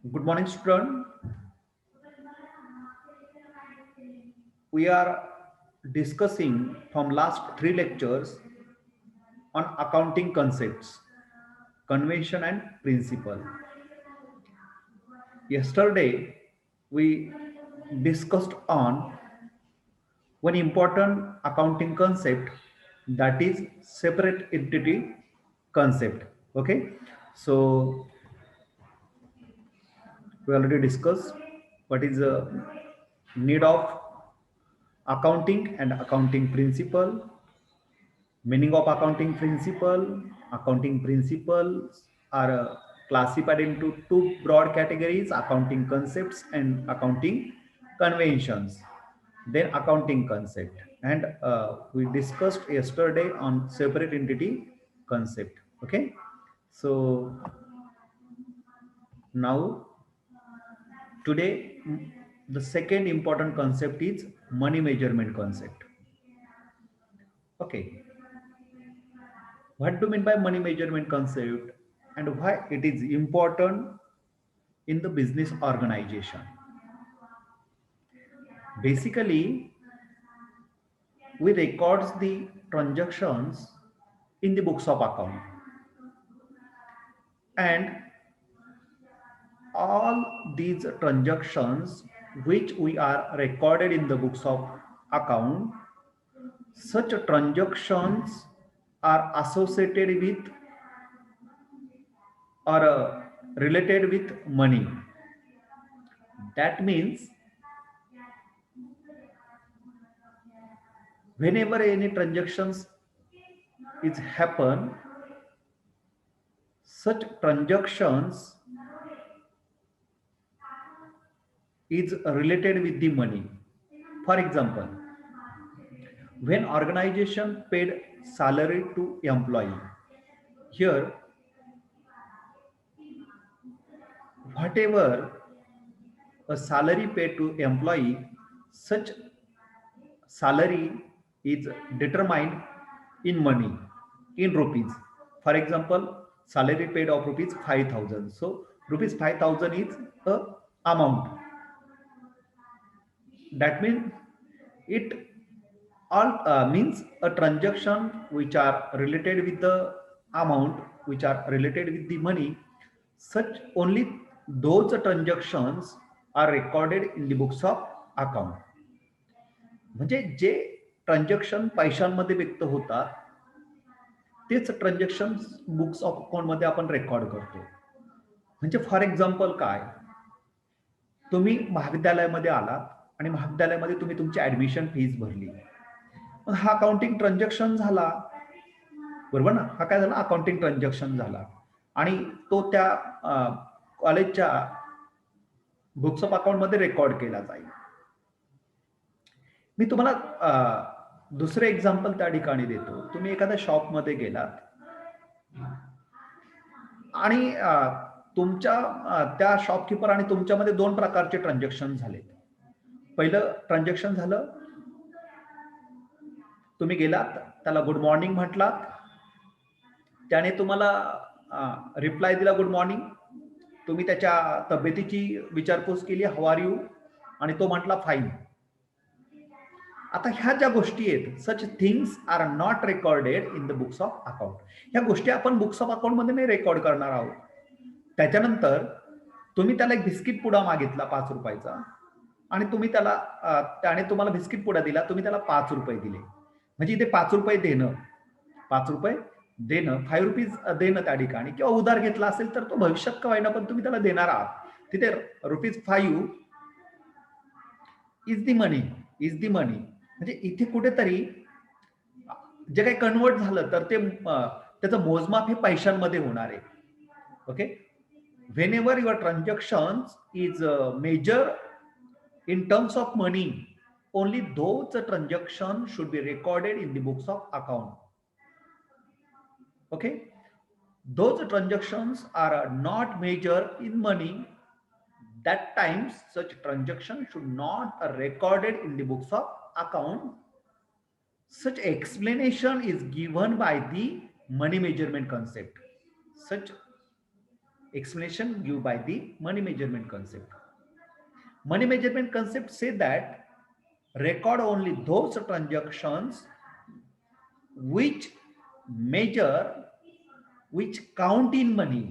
Good morning, student. We are discussing from last three lectures on accounting concepts, convention and principle. Yesterday, we discussed on one important accounting concept, that is separate entity concept. Okay, so we already discussed what is the need of accounting and accounting principle, meaning of accounting principle. Accounting principles are classified into two broad categories: accounting concepts and accounting conventions. Then accounting concept, and we discussed yesterday on separate entity concept. Okay, so now today the second important concept is money measurement concept. Okay, what do you mean by money measurement concept and why it is important in the business organization? Basically, we records the transactions in the books of account, and all these transactions which we are recorded in the books of account, such transactions are associated with or related with money. That means whenever any transactions is happen, such transactions is related with the money. For example, when organization paid salary to employee, here whatever a salary paid to employee, such salary is determined in money, in rupees. For example, salary paid of rupees 5,000, so rupees 5,000 is a amount. That means it all means a transaction which are related with the amount, which are related with the money. Such only those transactions are recorded in the books of account. म्हणजे जे transaction पैशांमध्ये व्यक्त होतात तेच transaction books of account मध्ये आपण record करतो. म्हणजे for example काय, तुम्ही महाविद्यालयामध्ये आलात आणि महाविद्यालयामध्ये तुम्ही तुमची ऍडमिशन फीस भरली, मग हा अकाउंटिंग ट्रान्झॅक्शन झाला, बरोबर ना? हा काय झाला, अकाउंटिंग ट्रान्झॅक्शन झाला आणि तो त्या कॉलेजच्या बुक्स ऑफ अकाउंट मध्ये रेकॉर्ड केला जाईल. मी तुम्हाला दुसरे एक्झाम्पल त्या ठिकाणी देतो. तुम्ही एखाद्या शॉपमध्ये गेलात आणि तुमच्या त्या शॉपकीपर आणि तुमच्यामध्ये दोन प्रकारचे ट्रान्झॅक्शन झाले. पहिलं ट्रान्झॅक्शन झालं, तुम्ही गेलात, त्याला गुड मॉर्निंग म्हटलात, त्याने तुम्हाला रिप्लाय दिला गुड मॉर्निंग. तुम्ही त्याच्या तब्येतीची विचारपूस केली, हाऊ आर यू, आणि तो म्हटला फाईन. आता ह्या ज्या गोष्टी आहेत, such things are not recorded in the books of account. ह्या गोष्टी आपण बुक्स ऑफ अकाउंट मध्ये नाही रेकॉर्ड करणार आहोत. त्याच्यानंतर तुम्ही त्याला एक बिस्किट पुडा मागितला 5 रुपयाचा आणि तुम्ही त्याला त्याने तुम्हाला बिस्किट पुडा दिला, तुम्ही त्याला 5 रुपये दिले. म्हणजे इथे 5 रुपये देणं, 5 रुपये देणं, 5 रुपीज देणं त्या ठिकाणी, किंवा उधार घेतला असेल तर तो भविष्यात का होईना पण तुम्ही त्याला देणार आहात. तिथे ₹5 is the money, is the money. म्हणजे इथे कुठेतरी जे काही कन्वर्ट झालं तर ते त्याचं मोजमाप हे पैशांमध्ये होणार आहे. Okay, whenever your transactions is measured in terms of money, only those transactions should be recorded in the books of account. Okay, those transactions are not measured in money, that times such transaction should not recorded in the books of account. Such explanation is given by the money measurement concept. Such explanation given by the money measurement concept. Money measurement concept say that record only those transactions which measure, which count in money,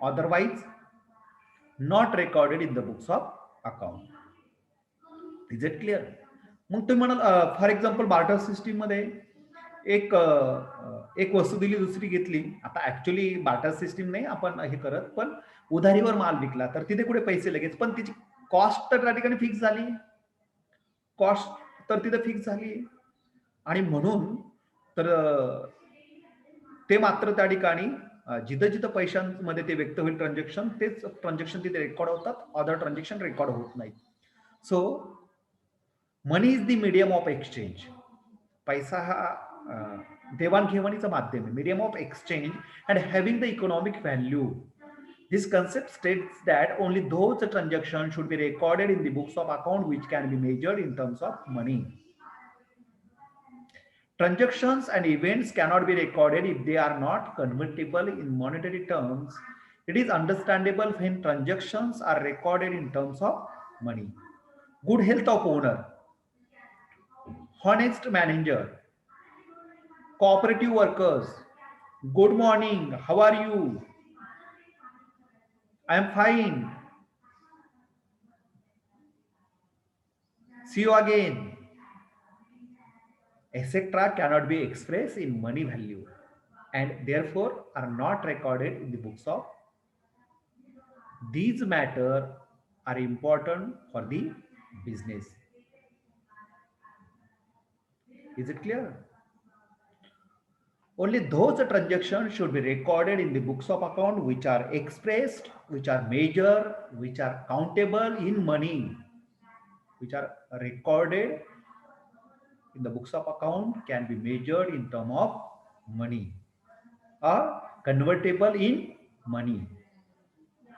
otherwise not recorded in the books of account. Is it clear? मग तुम्ही म्हणाल for example barter system मध्ये एक वस्तू दिली दुसरी घेतली. आता ऍक्च्युली बार्टर सिस्टीम नाही आपण हे करत, पण उधारीवर माल विकला तर तिथे कुठे पैसे लगेच, पण तिची कॉस्ट तर त्या ठिकाणी फिक्स झाली, कॉस्ट तर तिथे फिक्स झाली आणि म्हणून तर ते मात्र त्या ठिकाणी जिथं जिथं पैशांमध्ये ते व्यक्त होईल ट्रान्झॅक्शन, तेच ट्रान्झॅक्शन तिथे रेकॉर्ड होतात, अदर ट्रान्झॅक्शन रेकॉर्ड होत नाही. So money is the medium of exchange. पैसा हा देवाणघेवाणीचं माध्यम आहे, medium of exchange and having the economic value. This concept states that only those transactions should be recorded in the books of account which can be measured in terms of money. Transactions and events cannot be recorded if they are not convertible in monetary terms. It is understandable when transactions are recorded in terms of money. Good health of owner, honest manager, cooperative workers, good morning, how are you, I am fine, see you again, etc. cannot be expressed in money value and therefore are not recorded in the books of. These matters are important for the business. Is it clear? Only those transactions should be recorded in the books of account which are expressed, which are measured, which are countable in money, which are recorded in the books of account, can be measured in terms of money or convertible in money.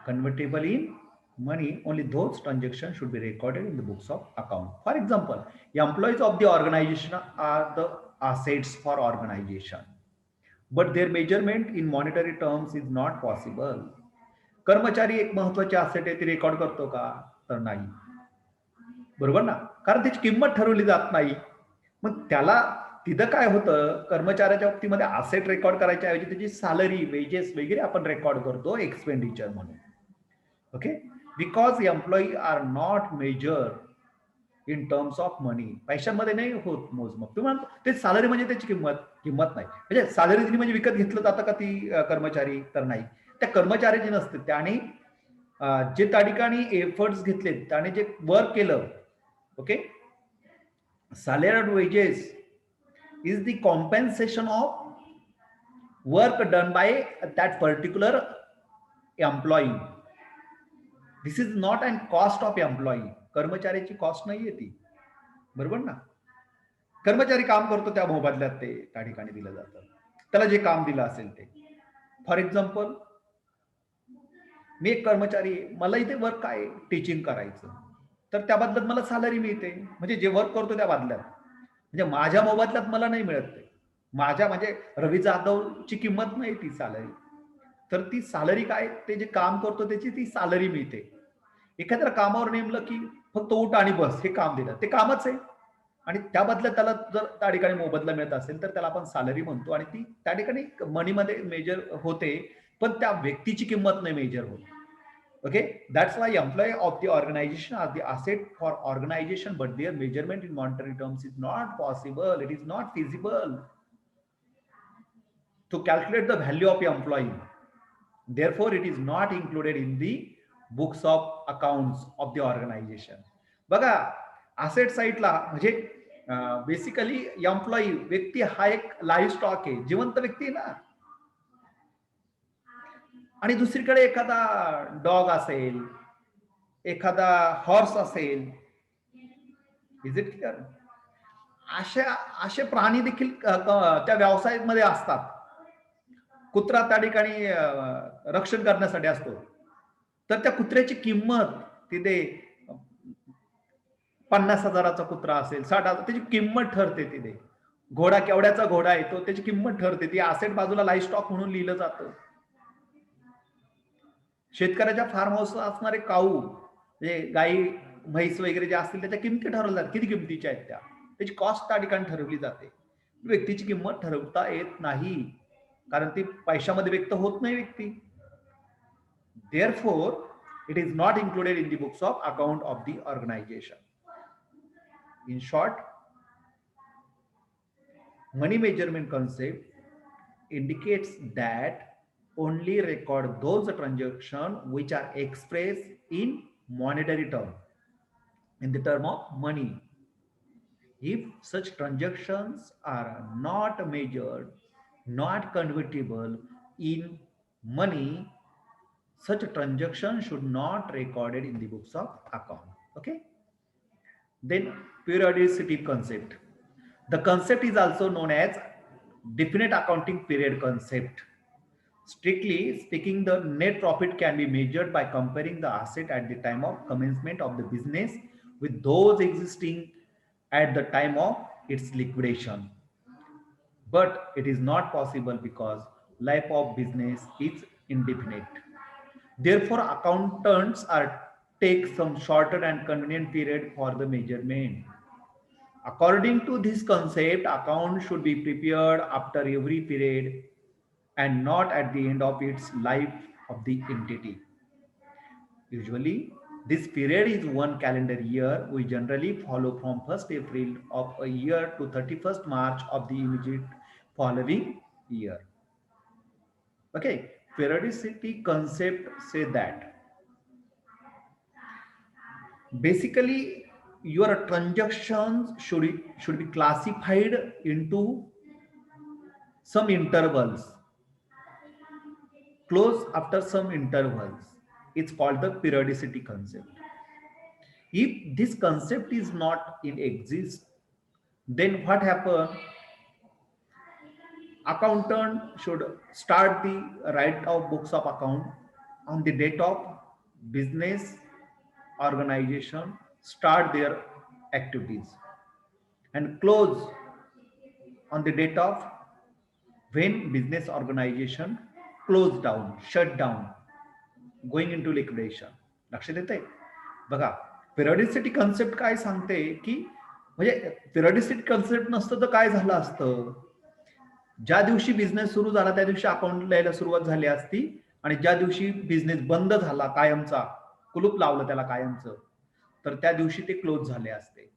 Convertible in money, only those transactions should be recorded in the books of account. For example, the employees of the organization are the assets for organization, but their measurement in monetary terms is not possible. कर्मचारी एक महत्वाची asset आहे, ती record करतो का? तर नाही, बरोबर ना, कारण त्याची किंमत ठरवली जात नाही. मग त्याला तिथं काय होतं, कर्मचाऱ्याच्या बाबतीमध्ये असेट रेकॉर्ड करायच्या ऐवजी त्याची सॅलरी, वेजेस वगैरे आपण रेकॉर्ड करतो एक्सपेंडिचर म्हणून. Okay, because employee are not measure in terms of money. पैशांमध्ये नाही होत मोजमाप. तुम्ही म्हणता ते सॅलरी म्हणजे त्याची किंमत नाही, म्हणजे सॅलरी दिली म्हणजे विकत घेतलं जातं का ती कर्मचारी? तर नाही, त्या कर्मचाऱ्याची नसते. त्याने जे त्या ठिकाणी एफर्ट्स घेतले, त्याने जे वर्क केलं, okay, salaried wages is the compensation of work done by that particular employee. This is not and cost of employee. कर्मचाऱ्याची कॉस्ट नाहीये ती, बरोबर ना. कर्मचारी काम करतो, त्या मोबदल्यात ते त्या ठिकाणी दिलं जातं, त्याला जे काम दिलं असेल ते. फॉर एक्झाम्पल, मी एक कर्मचारी, मला इथे वर्क काय टीचिंग करायचं, तर त्या बदल्यात मला सॅलरी मिळते, म्हणजे जे वर्क करतो त्या बदल्यात, म्हणजे माझ्या मोबदल्यात मला नाही मिळत ते. माझ्या म्हणजे रवी जाधवची किंमत नाही ती सॅलरी, तर ती सॅलरी काय, ते जे काम करतो त्याची ती सॅलरी मिळते. एखाद्या कामावर नेमलं की फक्त उठ आणि बस हे काम दिलं, ते कामच आहे, आणि त्या बदल्यात त्याला जर त्या ठिकाणी मोबदला मिळत असेल तर त्याला आपण सॅलरी म्हणतो, आणि ती त्या ठिकाणी मनीमध्ये मेजर होते, पण त्या व्यक्तीची किंमत नाही मेजर होत. Okay, that's why employee of the organization are the asset for organization, but their measurement in monetary terms is not possible. It is not feasible to calculate the value of employee. therefore it is not included in the books of accounts of the organization. बघा, asset साईडला म्हणजे basically employee व्यक्ती हा एक live stock आहे, जिवंत व्यक्ती ना. आणि दुसरीकडे एखादा डॉग असेल, एखादा हॉर्स असेल. Is it clear? असे प्राणी देखील त्या व्यवसायामध्ये असतात. कुत्रा त्या ठिकाणी रक्षण करण्यासाठी असतो, तर त्या कुत्र्याची किंमत तिथे 50,000चा कुत्रा असेल, 60,000, त्याची किंमत ठरते तिथे. घोडा केवढ्याचा घोडा आहे तो, त्याची किंमत ठरते, ती असेट बाजूला लाईव्ह स्टॉक म्हणून लिहिलं जातं. शेतकऱ्याच्या फार्म हाऊस असणारे काऊ म्हणजे गाई म्हैस वगैरे जे असतील त्याच्या किमती ठरवल्या जातात, किती किमतीच्या आहेत त्याची कॉस्ट त्या ठिकाणी ठरवली जाते. व्यक्तीची किंमत ठरवता येत नाही, कारण ती पैशामध्ये व्यक्त होत नाही व्यक्ती. Therefore, it is not included in the books of account of the organization. In short, money measurement concept indicates that only record those transactions which are expressed in monetary term, in the term of money. If such transactions are not measured, not convertible in money, such a transaction should not recorded in the books of account. Okay. Then periodicity concept. The concept is also known as definite accounting period concept. Strictly speaking, the net profit can be measured by comparing the asset at the time of commencement of the business with those existing at the time of its liquidation. But it is not possible because life of business is indefinite. Therefore, accountants are take some shorter and convenient period for the measurement. According to this concept, account should be prepared after every period and not at the end of its life of the entity. Usually, this period is one calendar year. We generally follow from 1st April of a year to 31st March of the immediate following year. Okay, periodicity concept say that basically your transactions should be classified into some intervals, close after some intervals. It's called the periodicity concept. If this concept is not in exist, then what happen? Accountant should start the write of books of account on the date of business organization start their activities and close on the date of when business organization close down, shut down, going into liquidation. लक्षात येतंय बघा. पिरियडिसिटी concept काय सांगते की म्हणजे पिरियडिसिटी concept नसतं तर काय झालं असतं, ज्या दिवशी बिझनेस सुरू झाला त्या दिवशी अकाउंट लिहायला सुरुवात झाली असती आणि ज्या दिवशी बिझनेस बंद झाला कायमचा, कुलूप लावलं त्याला कायमचं, तर त्या दिवशी ते क्लोज झाले असते.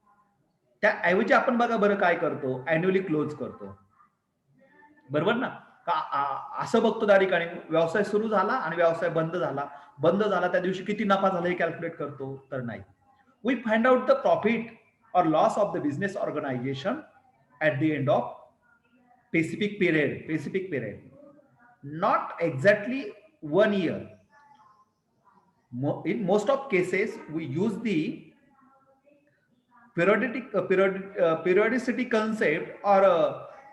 त्याऐवजी आपण बघा बरं काय करतो, अॅन्युअली क्लोज करतो, बरोबर ना. का असं बघतो त्या ठिकाणी व्यवसाय सुरू झाला आणि व्यवसाय बंद झाला त्या दिवशी किती नफा झाला हे कॅल्क्युलेट करतो, तर नाही. We find out the profit or loss of the business organization at the end of specific period, not exactly 1 year. In most of cases we use the periodicity concept or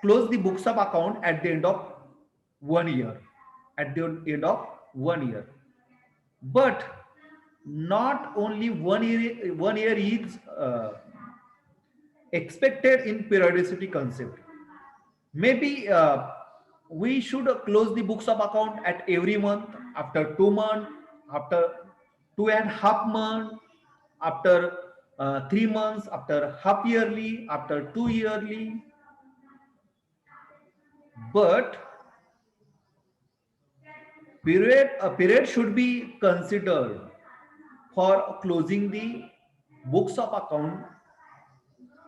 close the books of account at the end of 1 year, but not only 1 year is expected in periodicity concept. Maybe we should close the books of account at every month, after 2 months, after 2.5 months, after 3 months, after half yearly, after 2 yearly. But a period should be considered for closing the books of account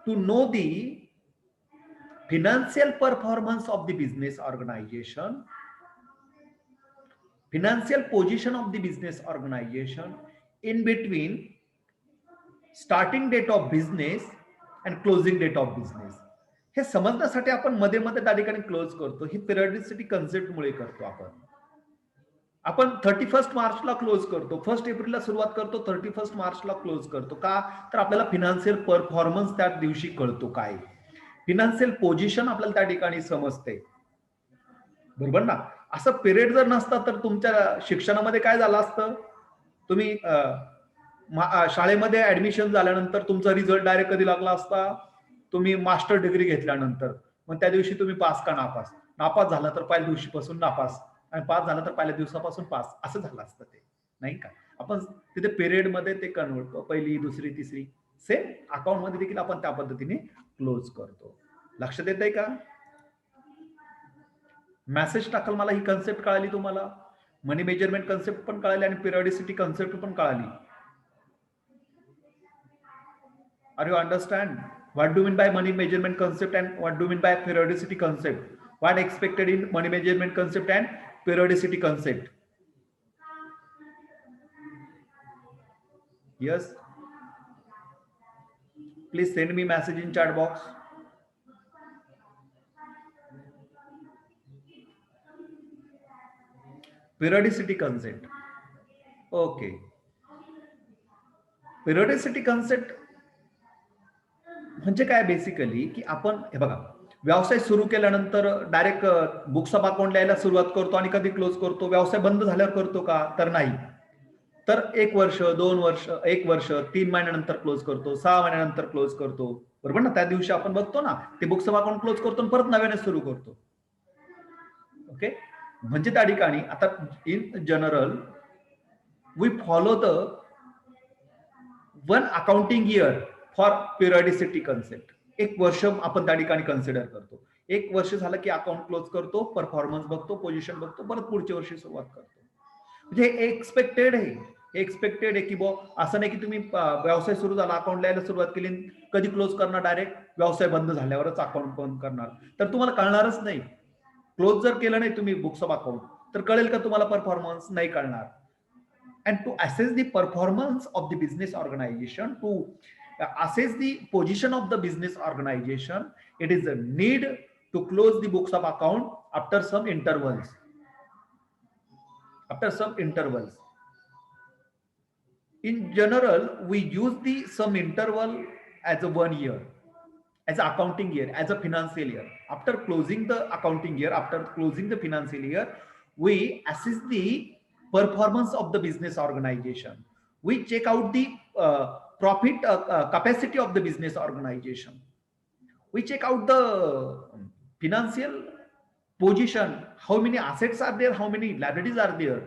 to know the financial performance of the business organization, financial position of the business organization in between starting date of business and closing date of business. हे समजण्यासाठी आपण मध्ये मध्ये त्या ठिकाणी close करतो. ही पिरियडिसिटी concept मुळे करतो. आपण 31 मार्चला क्लोज करतो, 1 एप्रिलला सुरुवात करतो, 31 मार्चला क्लोज करतो. का तर आपल्याला फिनान्शियल परफॉर्मन्स त्या दिवशी कळतो, काय फिनान्शियल पोझिशन आपल्याला त्या ठिकाणी समजते, बरोबर ना. असं पिरियड जर नसता तर तुमच्या शिक्षणामध्ये काय झालं असतं, तुम्ही शाळेमध्ये ऍडमिशन झाल्यानंतर तुमचा रिझल्ट डायरेक्ट कधी लागला असता, तुम्ही मास्टर डिग्री घेतल्यानंतर. मग त्या दिवशी तुम्ही पास का नापास, नापास झाला तर पहिल्या दिवशीपासून नापास आणि पास झाला तर पहिल्या दिवसापासून पास, असं झालं असतं ते. नाही का. आपण तिथे पिरियड मध्ये ते कन्वर्ट करतो, पहिली दुसरी तिसरी सेम अकाउंट मध्ये देखील आपण त्या पद्धतीने क्लोज करतो. लक्षात येत आहे का. मेसेज टाकाल मला ही कन्सेप्ट कळाली तुम्हाला, मनी मेजरमेंट कन्सेप्ट पण कळाली आणि पिरियडिसिटी कन्सेप्ट पण कळाली. Are you understand what do you mean by money measurement concept and what do you mean by periodicity concept? What expected in money measurement concept and periodicity concept? Yes. Please send me message in chat box. Periodicity concept. Okay. Periodicity concept म्हणजे काय basically की आपण हे बघा, व्यवसाय सुरू केल्यानंतर direct books of account लिहायला सुरुवात करतो आणि कधी क्लोज करतो. व्यवसाय बंद झाल्यावर करतो का, तर नाही. तर 1 वर्ष 2 वर्ष 1 वर्ष 3 महिन्यानंतर क्लोज करतो, 6 महिन्यानंतर क्लोज करतो, बरोबर ना. त्या दिवशी आपण बघतो ना ते बुक्स ऑफ अकाउंट क्लोज करतो आणि परत नव्याने सुरू करतो. ओके. म्हणजे त्या ठिकाणी आता in general we follow the one accounting year for periodicity concept. 1 वर्ष आपण त्या ठिकाणी कन्सिडर करतो. 1 वर्ष झालं की अकाउंट क्लोज करतो, परफॉर्मन्स बघतो, पोझिशन बघतो, परत पुढच्या वर्षी सुरुवात करतो. म्हणजे एक्सपेक्टेड आहे, एक्सपेक्टेड आहे की असं नाही की तुम्ही व्यवसाय सुरू झाला, अकाउंट लिहायला सुरुवात केली, कधी क्लोज करणार, डायरेक्ट व्यवसाय बंद झाल्यावरच अकाउंट बंद करणार, तर तुम्हाला कळणारच नाही. क्लोज जर केलं नाही तुम्ही बुक्स ऑफ अकाउंट तर कळेल का तुम्हाला परफॉर्मन्स, नाही कळणार. And to assess the performance of the business organization, to assess the position of the business organization, it is a need to close the books of account after some intervals. After some intervals. In general, we use the some interval as a 1 year, as an accounting year, as a financial year. After closing the accounting year, after closing the financial year, we assess the performance of the business organization. We check out the profit capacity of the business organization. We check out the financial position, how many assets are there, how many liabilities are there.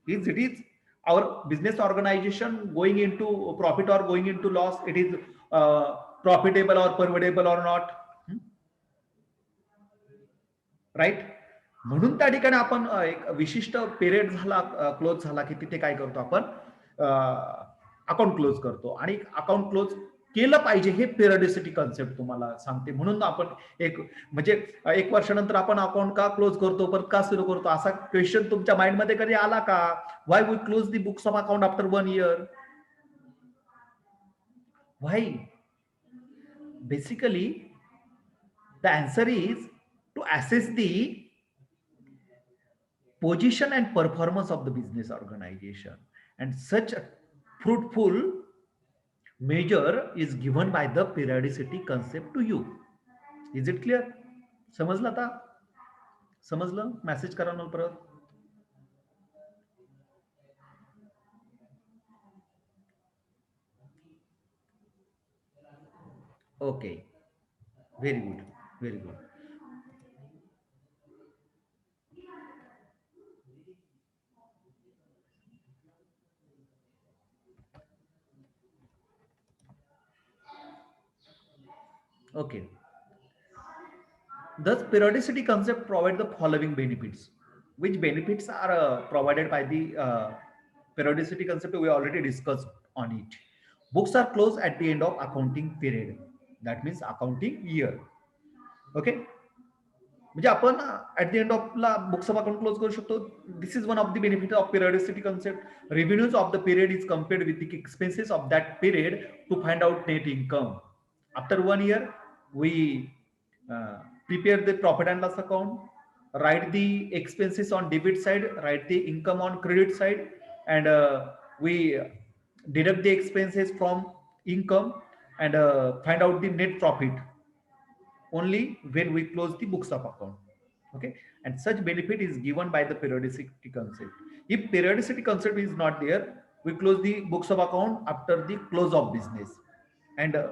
Is it is our business organization going into profit or going into loss, it is profitable or profitable or not, right. म्हणून त्या ठिकाणी आपण एक विशिष्ट period झाला close झाला की तिथे काय करतो आपण, अकाउंट क्लोज करतो. आणि अकाउंट क्लोज केलं पाहिजे हे पिरियडिसिटी कन्सेप्ट तुम्हाला सांगते. म्हणून आपण एक म्हणजे 1 वर्षानंतर आपण अकाउंट का क्लोज करतो, परत का सुरू करतो, असा क्वेश्चन तुमच्या माइंडमध्ये कधी आला का. Why we close the books of account after 1 year? Why? Basically the answer is to assess the position and performance of the business organization, and such a fruitful measure is given by the periodicity concept to you. Is it clear? समजलं आता? समजलं? Message करा मला परत. Okay, very good, very good. Okay. Thus, periodicity concept provide the following benefits. Which benefits are provided by the periodicity concept? We already discussed on it. Books are closed at the end of accounting period. That means accounting year. Okay. म्हणजे आपण at the end of ला books of account close करू शकतो. This is one of the benefit of periodicity concept. Revenues of the period is compared with the expenses of that period to find out net income. After 1 year we prepare the profit and loss account, write the expenses on debit side, write the income on credit side, and we deduct the expenses from income and find out the net profit only when we close the books of account. Okay. And such benefit is given by the periodicity concept. If periodicity concept is not there, we close the books of account after the close of business and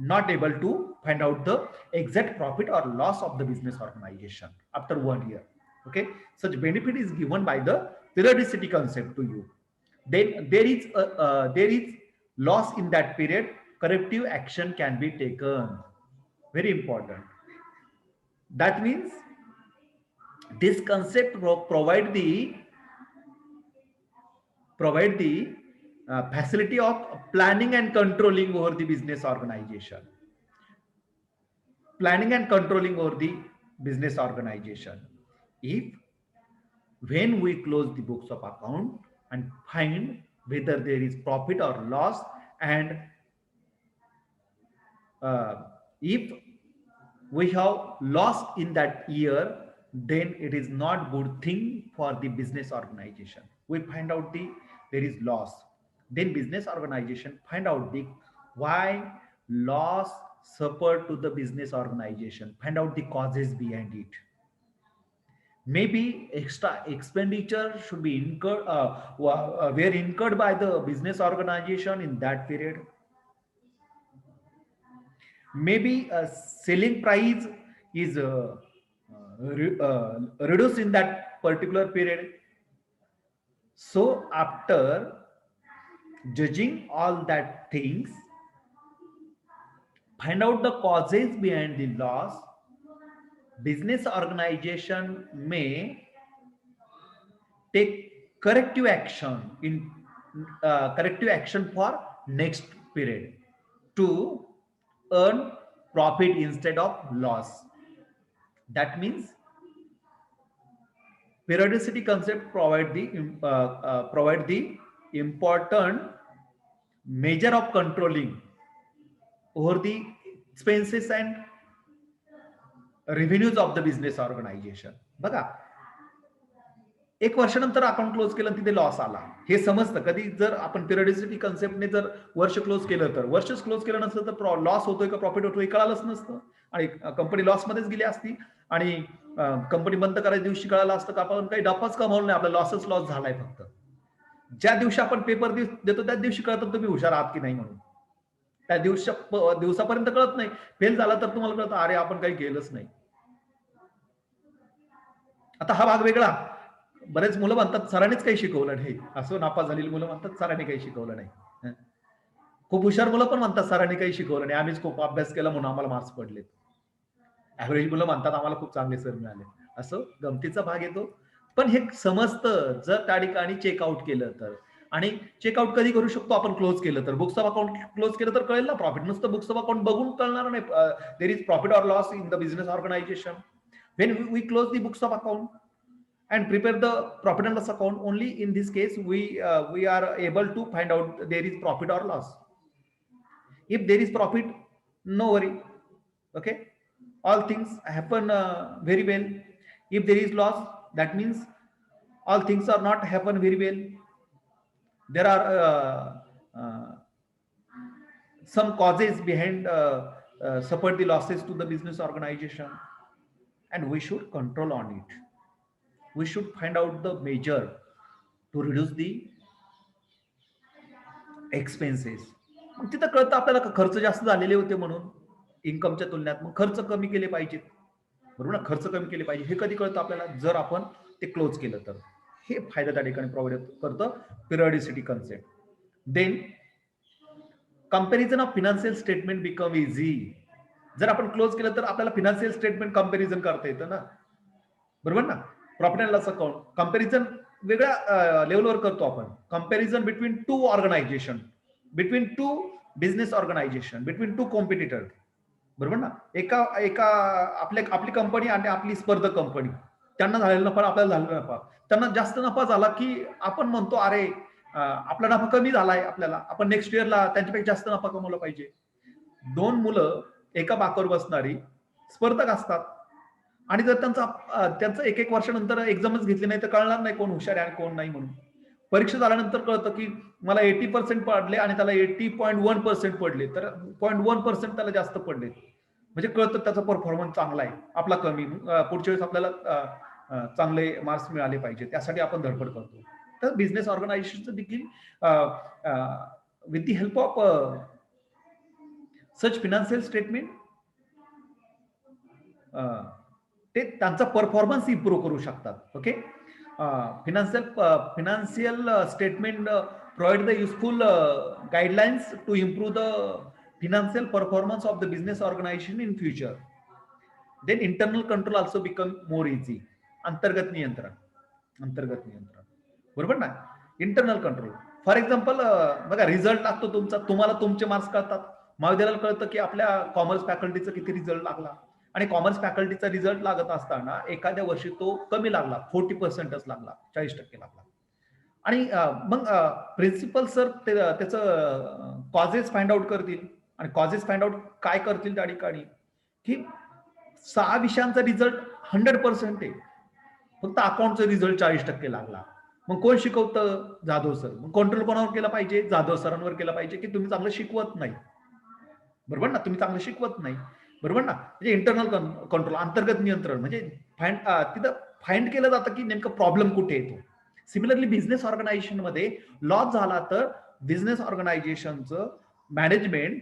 not able to find out the exact profit or loss of the business organization after 1 year. Okay. Such benefit is given by the periodicity concept to you. then there is loss in that period, corrective action can be taken. Very important. That means this concept provide the facility of planning and controlling over the business organization. Planning and controlling over the business organization. If when we close the books of account and find whether there is profit or loss, and uh, if we have loss in that year, then it is not good thing for the business organization. We find out there is loss, then business organization find out the why loss suffered to the business organization, find out the causes behind it. Maybe extra expenditure should be incurred were incurred by the business organization in that period. Maybe a selling price is reduced in that particular period. So after judging all that things, find out the causes behind the loss, business organization may take corrective action in corrective action for next period to earn profit instead of loss. That means periodicity concept provide the important measure of controlling over the expenses and revenues of the business organization. बघा, एक वर्षानंतर account close केलं तिथे loss आला हे समजतं. कधी जर आपण पिरियडिसिटी कन्सेप्टने जर वर्ष क्लोज केलं तर, वर्षच क्लोज केलं नसतं तर लॉस होतोय का प्रॉफिट होतोय कळालंच नसतं आणि कंपनी लॉस मध्येच गेली असती आणि कंपनी बंद करायच्या दिवशी कळालं असतं का आपण काही डपाच कमावलं नाही, आपला लॉसच लॉस झालाय. फक्त ज्या दिवशी आपण पेपर देतो त्याच दिवशी कळतं तुम्ही हुशार आहात की नाही म्हणून. त्या दिवसापर्यंत कळत नाही. फेल झाला तर तुम्हाला कळतं अरे आपण काही केलंच नाही. आता हा भाग वेगळा. बरेच मुलं म्हणतात सरांनीच काही शिकवलं नाही, असं नापास झालेली मुलं म्हणतात सरांनी काही शिकवलं नाही. खूप हुशार मुलं पण म्हणतात सरांनी काही शिकवलं नाही, आम्हीच खूप अभ्यास केला म्हणून आम्हाला मार्क्स पडलेत. ऍव्हरेज मुलं म्हणतात आम्हाला खूप चांगले सर मिळाले. असं गमतीचा भाग येतो. पण हे समजतं जर त्या ठिकाणी चेकआउट केलं तर. आणि चेकआउट कधी करू शकतो आपण क्लोज केलं तर. बुक्स ऑफ अकाउंट क्लोज केलं तर कळेल ना प्रॉफिट. नुसतं बुक्स ऑफ अकाउंट बघून कळणार नाही there is profit or loss in the business organization. When we close the books of account and prepare the profit and loss account, only in this case we are able to find out there is profit or loss. If there is profit, no worry, okay, all things happen very well. If there is loss, that means all things are not happen very well. There are some causes behind suffered the losses to the business organization, and we should control on it. We should find out the measure to reduce the expenses. मग तिथं कळतं आपल्याला खर्च जास्त झालेले होते म्हणून इन्कमच्या तुलनेत, मग खर्च कमी केले पाहिजेत. बरोबर ना, खर्च कमी केले पाहिजे हे कधी कळतं आपल्याला जर आपण ते क्लोज केलं तर. हे फायदा त्या ठिकाणी प्रोव्हाइड करतं periodicity concept. Then comparison of financial statement become easy. जर आपण क्लोज केलं तर आपल्याला फिनान्शियल स्टेटमेंट कंपॅरिझन करता येतं ना, बरोबर ना. Profit and loss account comparison वेगळ्या लेवलवर करतो आपण. Comparison between two organization, between two business organization, between two competitor, बरोबर ना. एका आपली कंपनी आणि आपली स्पर्धक कंपनी, त्यांना झालेला नफा आपल्याला झालेला नफा, त्यांना जास्त नफा झाला की आपण म्हणतो अरे आपला नफा कमी झालाय, आपल्याला आपण नेक्स्ट इयरला त्यांच्यापेक्षा जास्त नफा कमवला पाहिजे. दोन मुलं एका बाकावर बसणारी स्पर्धक असतात आणि जर त्यांचं एक वर्षानंतर एक्झामच घेतली नाही तर कळणार नाही कोण हुशार आहे आणि कोण नाही म्हणून. परीक्षा झाल्यानंतर कळतं की मला 80% पडले आणि त्याला 80.1% पडले, तर 0.1% त्याला जास्त पडले, म्हणजे कळतं त्याचा परफॉर्मन्स चांगला आहे, आपला कमी. पुढच्या वेळेस आपल्याला चांगले मार्क्स मिळाले पाहिजे, त्यासाठी आपण धडपड करतो. तर बिझनेस ऑर्गनायझेशनचं देखील with the help of such financial statement ते त्यांचा परफॉर्मन्स इम्प्रूव्ह करू शकतात. Okay, financial statement provide the useful guidelines to improve the financial performance of the business organization in future. Then internal control also become more easy. अंतर्गत नियंत्रण, अंतर्गत नियंत्रण, बरोबर ना. Internal control. फॉर एक्झाम्पल बघा, result लागतो तुमचा, तुम्हाला तुमचे मार्क्स कळतात, महाविद्यालयाला कळतं की आपल्या कॉमर्स फॅकल्टीचा किती रिझल्ट लागला, आणि कॉमर्स फॅकल्टीचा रिझल्ट लागत असताना एखाद्या वर्षी तो कमी लागला, 40% लागला, 40% लागला. आणि मग प्रिन्सिपल सर त्याचं कॉजेस फाइंड आउट करतील, आणि कॉजेस फाइंड आउट काय करतील त्या ठिकाणी, की 6 विषयांचा रिझल्ट 100% आहे, फक्त अकाउंटचा रिझल्ट 40% लागला. मग कोण शिकवतं? जाधव सर. मग कंट्रोल कोणावर केला पाहिजे? जाधव सरांवर केला पाहिजे, की तुम्ही चांगलं शिकवत नाही, बरोबर ना, तुम्ही चांगलं शिकवत नाही, बरोबर ना. म्हणजे इंटरनल कंट्रोल, अंतर्गत नियंत्रण, म्हणजे तिथं फाइंड केलं जातं की नेमकं प्रॉब्लेम कुठे येतो. सिमिलरली बिझनेस ऑर्गनायझेशन मध्ये लॉस झाला तर बिझनेस ऑर्गनायझेशनचं मॅनेजमेंट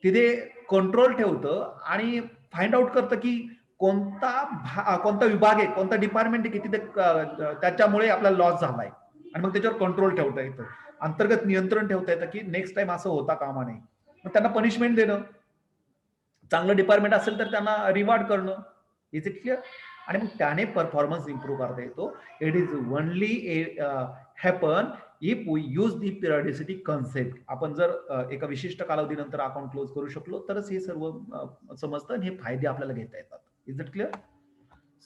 तिथे कंट्रोल ठेवतं आणि फाइंड आउट करतं की कोणता विभाग आहे, कोणता डिपार्टमेंट आहे, की तिथे त्याच्यामुळे आपला लॉस झालाय, आणि मग त्याच्यावर कंट्रोल ठेवता येतं, अंतर्गत नियंत्रण ठेवता येतं की नेक्स्ट टाइम असं होता कामा नये. मग त्यांना पनिशमेंट देणं, चांगलं डिपार्टमेंट असेल तर त्यांना रिवॉर्ड करणं. Is it clear? आणि मग त्याने परफॉर्मन्स इम्प्रूव्ह करता येतो. It is only happen if we use the periodicity concept. आपण जर एका विशिष्ट कालावधीनंतर अकाउंट क्लोज करू शकलो तरच हे सर्व समजतं आणि हे फायदे आपल्याला घेता येतात. Is it clear?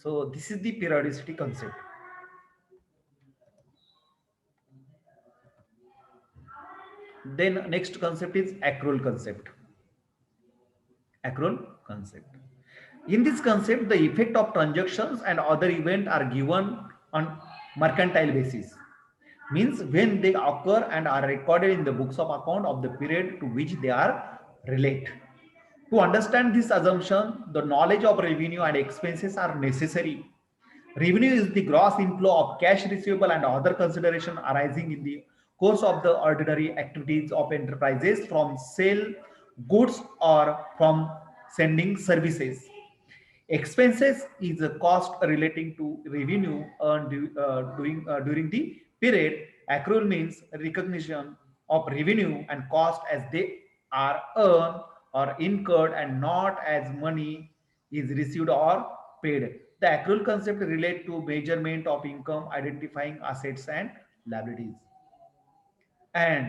So this is the periodicity concept. Then next concept is accrual concept. Accrual concept. In this concept, the effect of transactions and other events are given on mercantile basis. Means when they occur and are recorded in the books of account of the period to which they are relate. To understand this assumption, the knowledge of revenue and expenses are necessary. Revenue is the gross inflow of cash receivable and other consideration arising in the course of the ordinary activities of enterprises from sale goods or from sending services. Expenses is a cost relating to revenue earned during the period. Accrual means recognition of revenue and cost as they are earned or incurred and not as money is received or paid. The accrual concept relate to measurement of income, identifying assets and liabilities. And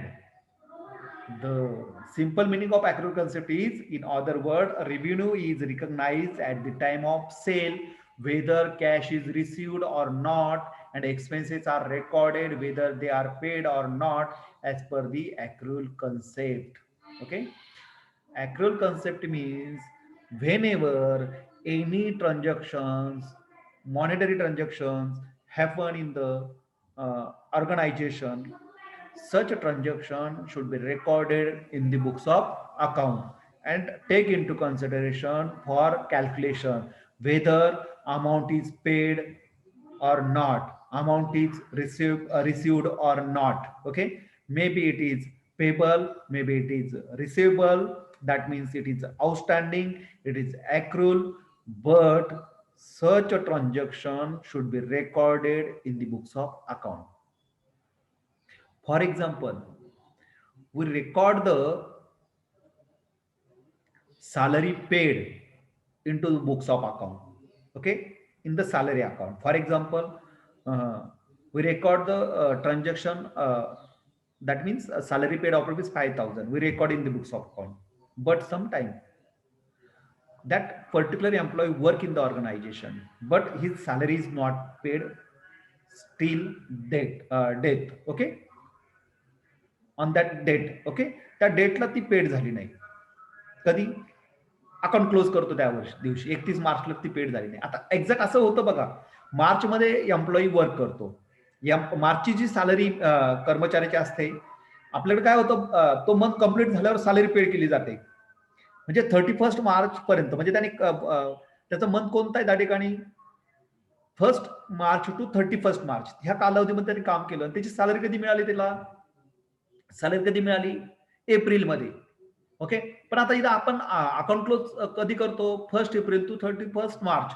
the simple meaning of accrual concept is, in other words, revenue is recognized at the time of sale, whether cash is received or not, and expenses are recorded whether they are paid or not, as per the accrual concept. Okay, accrual concept means whenever any transactions, monetary transactions happen in the organization, such a transaction should be recorded in the books of account and take into consideration for calculation whether amount is paid or not, amount is received or not. Okay, maybe it is payable, maybe it is receivable, that means it is outstanding, it is accrual, but such a transaction should be recorded in the books of account. For example, we record the salary paid into the books of account. Okay, in the salary account. For example, we record the transaction. That means salary paid of rupees 5,000. We record in the books of account. But sometime that particular employee work in the organization, but his salary is not paid still death. Okay, on that date. Okay, त्या डेटला ती paid झाली नाही. कधी account close करतो त्या दिवशी 31 मार्चला ती पेड झाली नाही. आता एक्झॅक्ट असं होतं बघा, मार्च मध्ये एम्प्लॉई वर्क करतो, मार्चची जी सॅलरी कर्मचाऱ्याची असते, आपल्याकडे काय होतं, तो मंथ कंप्लीट झाल्यावर सॅलरी पेड केली जाते. म्हणजे 31 मार्च पर्यंत, म्हणजे त्याने त्याचं मंथ कोणतं आहे त्या ठिकाणी, 1 मार्च टू 31 मार्च ह्या कालावधीमध्ये त्यांनी काम केलं. त्याची सॅलरी कधी मिळाली त्याला, सॅलरी कधी मिळाली, एप्रिलमध्ये. ओके, पण आता इथं आपण अकाउंट क्लोज कधी करतो, 1 एप्रिल टू 31 मार्च.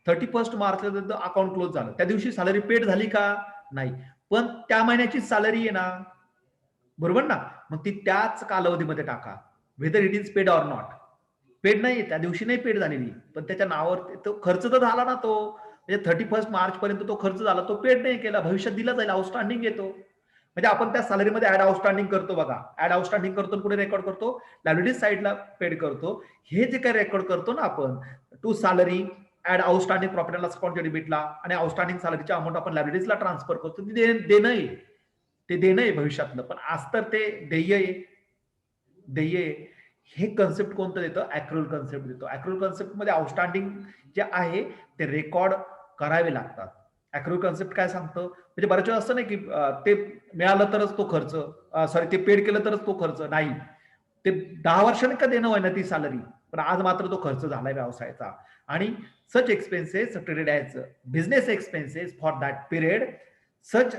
31 मार्चला अकाउंट क्लोज झालं, त्या दिवशी सॅलरी पेड झाली का? नाही. पण त्या महिन्याची सॅलरी आहे ना, बरोबर ना? मग ती त्याच कालावधीमध्ये टाका. Whether it is paid or not. Paid नाही, त्या दिवशी नाही पेड झालेली, पण त्याच्या नावावर तो खर्च तर झाला ना तो. म्हणजे 31 मार्च पर्यंत तो खर्च झाला, तो पेड नाही केला, भविष्यात दिला जाईल, आउटस्टँडिंग येतो. म्हणजे आपण त्या सॅलरीमध्ये ऍड आउटस्टँडिंग करतो बघा. ऍड आउटस्टँडिंग करतो, कुठे रेकॉर्ड करतो? लायबिलिटीज साईडला पेड करतो. हे जे काही रेकॉर्ड करतो ना आपण, to salary add outstanding profit and loss account डेबिटला आणि आउटस्टँडिंग सॅलरीच्या अमाऊंट आपण लायबिलिटीजला ट्रान्सफर करतो. देणं आहे, ते देणं आहे भविष्यातलं. पण आज तर ते देय आहे. देय हे कन्सेप्ट कोणतं देतं? ऍक्रुअल कन्सेप्ट देतो. ऍक्रुअल कन्सेप्ट मध्ये आउटस्टँडिंग जे आहे ते रेकॉर्ड करावे लागतात. ऍक्रुअल कन्सेप्ट काय सांगतं? म्हणजे बऱ्याच वेळा असं नाही की ते मिळालं तरच तो खर्च, सॉरी ते पेड केलं तरच तो खर्च नाही. ते 10 वर्षांनी का देणं व्हायना ती सॅलरी, पण आज मात्र तो खर्च झालाय व्यवसायाचा. आणि such expenses traded as business expenses for that period, such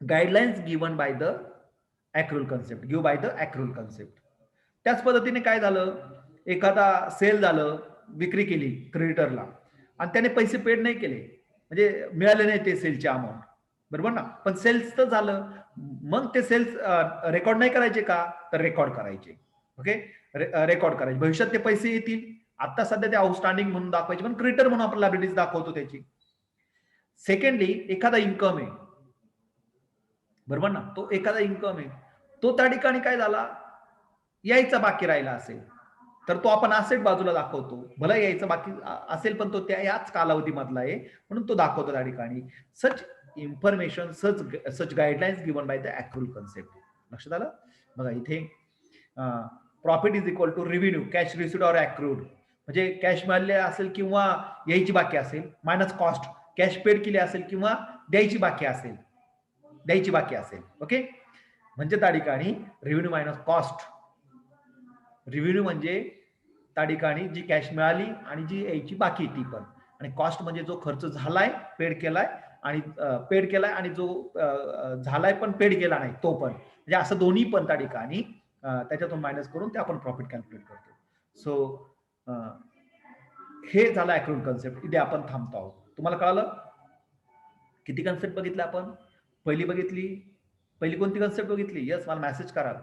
guidelines given by the accrual concept, give by the accrual concept. त्याच पद्धतीने काय झालं, एखादा सेल झालं, विक्री केली क्रेडिटरला आणि त्याने पैसे पेड नाही केले, म्हणजे मिळाले नाही ते सेलचे अमाऊंट, बरोबर ना? पण सेल्स तर झालं, मग ते सेल्स रेकॉर्ड नाही करायचे का? तर रेकॉर्ड करायचे. ओके, रेकॉर्ड करायचे, भविष्यात ते पैसे येतील. आता सध्या ते आउटस्टँडिंग म्हणून दाखवायचे, पण क्रेडिटर म्हणून आपण लायबिलिटीज दाखवतो त्याची. सेकंडली एखादा इन्कम आहे, बरोबर ना? तो एखादा इन्कम आहे, तो त्या ठिकाणी काय झाला, यायचा बाकी राहिला असेल, तर तो आपण असेट बाजूला दाखवतो. भला यायचा बाकी असेल, पण तो त्या याच कालावधीमधला आहे, म्हणून तो दाखवतो त्या ठिकाणी. Such information, such guidelines given by the accrual concept. लक्षात आलं? बघा इथे profit is equal to revenue, cash received or accrued. म्हणजे कॅश मिळाले असेल किंवा यायची बाकी असेल, मायनस कॉस्ट, कॅश पेड केली असेल किंवा द्यायची बाकी असेल, ओके. म्हणजे त्या ठिकाणी रेव्हेन्यू मायनस कॉस्ट. रेव्हेन्यू म्हणजे त्या ठिकाणी जी कॅश मिळाली आणि जी यायची बाकी ती पण, आणि कॉस्ट म्हणजे जो खर्च झालाय, पेड केलाय, आणि जो झालाय पण पेड केला नाही तो पण, म्हणजे असं दोन्ही पण त्या ठिकाणी त्याच्यातून मायनस करून ते आपण प्रॉफिट कॅल्क्युलेट करतो. सो हे झालं ऍक्रुअल कन्सेप्ट. इथे आपण थांबतो आहोत. तुम्हाला कळालं? किती कन्सेप्ट बघितले आपण? पहिली बघितली, पहिली कोणती कन्सेप्ट बघितली? यस, मला मेसेज करा.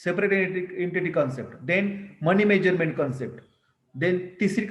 Separate entity concept, then money measurement concept, then तिसरी